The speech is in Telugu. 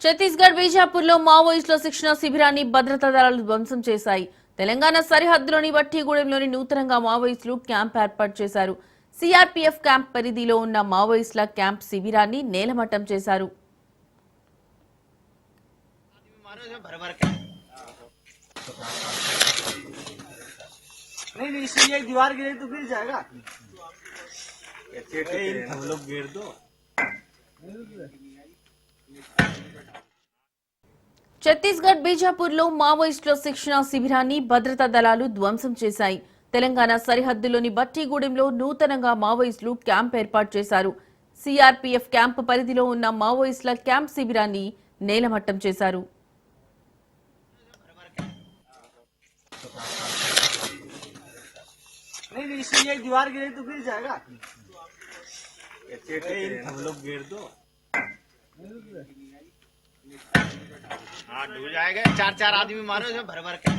ఛత్తీస్గఢ్ బీజాపూర్లో మావోయిస్టుల శిక్షణ శిబిరాన్ని భద్రతా దళాలు ధ్వంసం చేశాయి. తెలంగాణ సరిహద్దులోని వట్టిగూడెంలోని నూతనంగా మావోయిస్టులు క్యాంప్ ఏర్పాటు చేశారు. సిఆర్పీఎఫ్ క్యాంప్ పరిధిలో ఉన్న మావోయిస్టుల క్యాంప్ శిబిరాన్ని నేలమట్టం చేశారు. नहीं इसलिए एक दीवार गिरे तो गिर जाएगा। हम लोग गिर दो। ఛత్తీస్గఢ్ బీజాపూర్లో మావోయిస్టుల శిక్షణ శిబిరాన్ని భద్రతా దళాలు ధ్వంసం చేశాయి. తెలంగాణ సరిహద్దులోని బట్టిగూడెంలో నూతనంగా మావోయిస్టులు క్యాంప్ ఏర్పాటు చేశారు. సిఆర్పీఎఫ్ క్యాంప్ పరిధిలో ఉన్న మావోయిస్టుల క్యాంప్ శిబిరాన్ని నేలమట్టం చేశారు. नहीं इसलिए एक दीवार गिरे तो गिर जाएगा। हम लोग गिर दो। हाँ डूब जाएगा। चार आदमी मारो भर भर के।